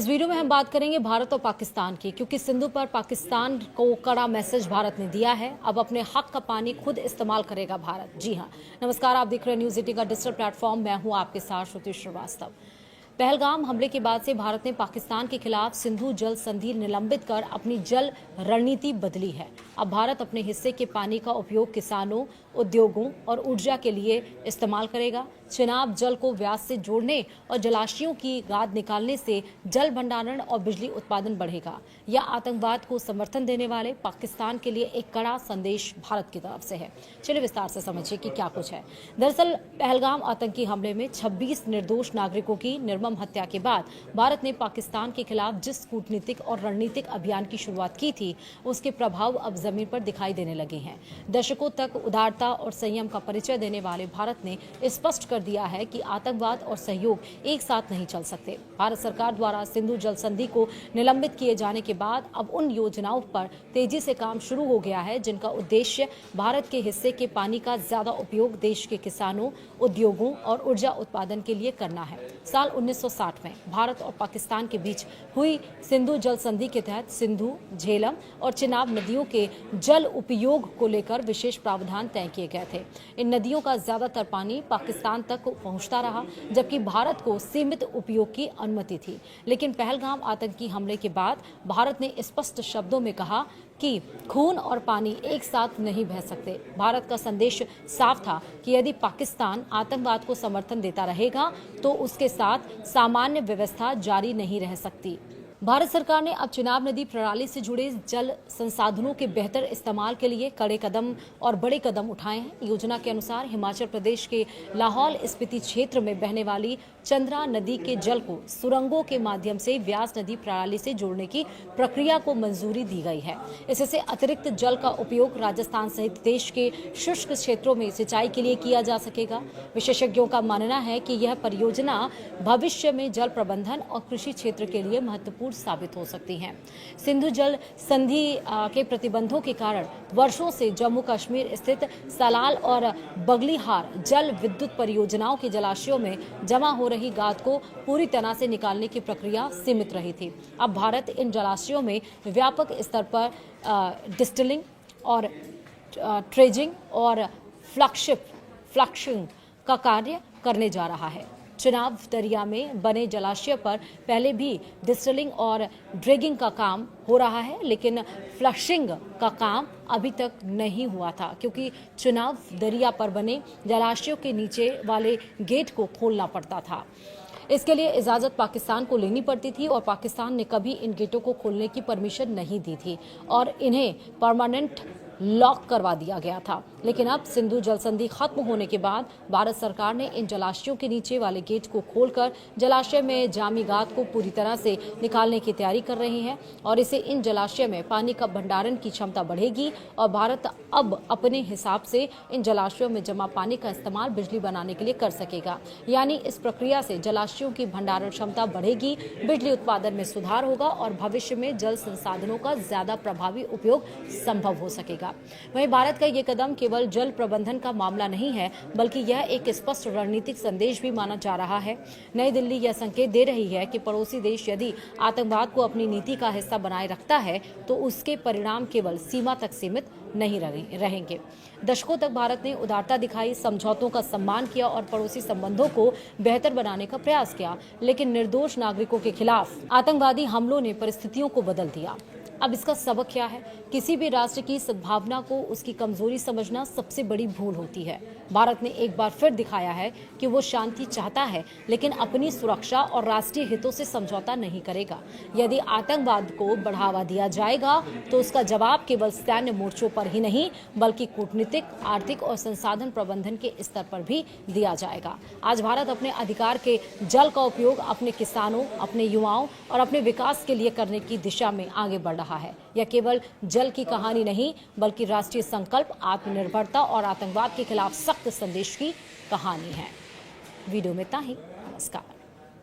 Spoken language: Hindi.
इस वीडियो में हम बात करेंगे भारत और पाकिस्तान की, क्योंकि सिंधु पर पाकिस्तान को कड़ा मैसेज भारत ने दिया है। अब अपने हक का पानी खुद इस्तेमाल करेगा भारत। जी हां, नमस्कार, आप देख रहे हैं न्यूज 18 का डिजिटल प्लेटफॉर्म। मैं हूं आपके साथ श्रुति श्रीवास्तव। पहलगाम हमले के बाद से भारत ने पाकिस्तान के खिलाफ सिंधु जल संधि निलंबित कर अपनी जल रणनीति बदली है। अब भारत अपने हिस्से के पानी का उपयोग किसानों, उद्योगों और ऊर्जा के लिए इस्तेमाल करेगा। चिनाब जल को व्यास से जोड़ने और जलाशयों की गाद निकालने से जल भंडारण और बिजली उत्पादन बढ़ेगा। यह आतंकवाद को समर्थन देने वाले पाकिस्तान के लिए एक कड़ा संदेश भारत की तरफ से है। चलिए विस्तार से समझिए कि क्या कुछ है। दरअसल पहलगाम आतंकी हमले में 26 निर्दोष नागरिकों की निर्मम हत्या के बाद भारत ने पाकिस्तान के खिलाफ जिस कूटनीतिक और रणनीतिक अभियान की शुरुआत की थी, उसके प्रभाव अब जमीन पर दिखाई देने लगे हैं। दशकों तक उदारता और संयम का परिचय देने वाले भारत ने स्पष्ट कर दिया है कि आतंकवाद और सहयोग एक साथ नहीं चल सकते। भारत सरकार द्वारा सिंधु जल संधि को निलंबित किए जाने के बाद अब उन योजनाओं पर तेजी से काम शुरू हो गया है जिनका उद्देश्य भारत के हिस्से के पानी का ज्यादा उपयोग देश के किसानों, उद्योगों और ऊर्जा उत्पादन के लिए करना है। साल 1960 में भारत और पाकिस्तान के बीच हुई सिंधु जल संधि के तहत सिंधु, झेलम और चिनाब नदियों के जल उपयोग को लेकर विशेष प्रावधान तय किए गए थे। इन नदियों का ज्यादातर पानी पाकिस्तान तक पहुंचता रहा, जबकि भारत को सीमित उपयोग की अनुमति थी। लेकिन पहलगाम आतंकी हमले के बाद भारत ने स्पष्ट शब्दों में कहा कि खून और पानी एक साथ नहीं बह सकते। भारत का संदेश साफ था कि यदि पाकिस्तान आतंकवाद को समर्थन देता रहेगा तो उसके साथ सामान्य व्यवस्था जारी नहीं रह सकती। भारत सरकार ने अब चिनाब नदी प्रणाली से जुड़े जल संसाधनों के बेहतर इस्तेमाल के लिए कड़े कदम और बड़े कदम उठाए हैं। योजना के अनुसार हिमाचल प्रदेश के लाहौल स्पीति क्षेत्र में बहने वाली चंद्रा नदी के जल को सुरंगों के माध्यम से व्यास नदी प्रणाली से जोड़ने की प्रक्रिया को मंजूरी दी गई है। इससे अतिरिक्त जल का उपयोग राजस्थान सहित देश के शुष्क क्षेत्रों में सिंचाई के लिए किया जा सकेगा। विशेषज्ञों का मानना है कि यह परियोजना भविष्य में जल प्रबंधन और कृषि क्षेत्र के लिए महत्वपूर्ण साबित हो सकती हैं। सिंधु जल संधि के प्रतिबंधों के कारण वर्षों से जम्मू कश्मीर स्थित सलाल और बगलीहार जल विद्युत परियोजनाओं के जलाशयों में जमा हो रही गाद को पूरी तरह से निकालने की प्रक्रिया सीमित रही थी। अब भारत इन जलाशयों में व्यापक स्तर पर डिस्टिलिंग और ट्रेजिंग और फ्लक्शिंग का कार्य करने जा रहा है। चिनाब दरिया में बने जलाशय पर पहले भी डिस्टिलिंग और ड्रेगिंग का काम हो रहा है, लेकिन फ्लशिंग का काम अभी तक नहीं हुआ था, क्योंकि चिनाब दरिया पर बने जलाशयों के नीचे वाले गेट को खोलना पड़ता था। इसके लिए इजाजत पाकिस्तान को लेनी पड़ती थी और पाकिस्तान ने कभी इन गेटों को खोलने की परमिशन नहीं दी थी और इन्हें परमानेंट लॉक करवा दिया गया था। लेकिन अब सिंधु जल संधि खत्म होने के बाद भारत सरकार ने इन जलाशयों के नीचे वाले गेट को खोलकर जलाशय में जामी गाद को पूरी तरह से निकालने की तैयारी कर रही है और इससे इन जलाशय में पानी का भंडारण की क्षमता बढ़ेगी और भारत अब अपने हिसाब से इन जलाशयों में जमा पानी का इस्तेमाल बिजली बनाने के लिए कर सकेगा। यानी इस प्रक्रिया से जलाशयों की भंडारण क्षमता बढ़ेगी, बिजली उत्पादन में सुधार होगा और भविष्य में जल संसाधनों का ज्यादा प्रभावी उपयोग संभव हो सकेगा। वहीं भारत का ये कदम केवल जल प्रबंधन का मामला नहीं है, बल्कि यह एक स्पष्ट रणनीतिक संदेश भी माना जा रहा है। नई दिल्ली यह संकेत दे रही है कि पड़ोसी देश यदि आतंकवाद को अपनी नीति का हिस्सा बनाए रखता है तो उसके परिणाम केवल सीमा तक सीमित नहीं रहेंगे। दशकों तक भारत ने उदारता दिखाई, समझौतों का सम्मान किया और पड़ोसी संबंधों को बेहतर बनाने का प्रयास किया, लेकिन निर्दोष नागरिकों के खिलाफ आतंकवादी हमलों ने परिस्थितियों को बदल दिया। अब इसका सबक क्या है? किसी भी राष्ट्र की सद्भावना को उसकी कमजोरी समझना सबसे बड़ी भूल होती है। भारत ने एक बार फिर दिखाया है कि वो शांति चाहता है, लेकिन अपनी सुरक्षा और राष्ट्रीय हितों से समझौता नहीं करेगा। यदि आतंकवाद को बढ़ावा दिया जाएगा तो उसका जवाब केवल सैन्य मोर्चों पर ही नहीं, बल्कि कूटनीतिक, आर्थिक और संसाधन प्रबंधन के स्तर पर भी दिया जाएगा। आज भारत अपने अधिकार के जल का उपयोग अपने किसानों, अपने युवाओं और अपने विकास के लिए करने की दिशा में आगे बढ़ रहा है। यह केवल जल की कहानी नहीं, बल्कि राष्ट्रीय संकल्प, आत्मनिर्भरता और आतंकवाद के खिलाफ सख्त संदेश की कहानी है। वीडियो में इतना ही। नमस्कार।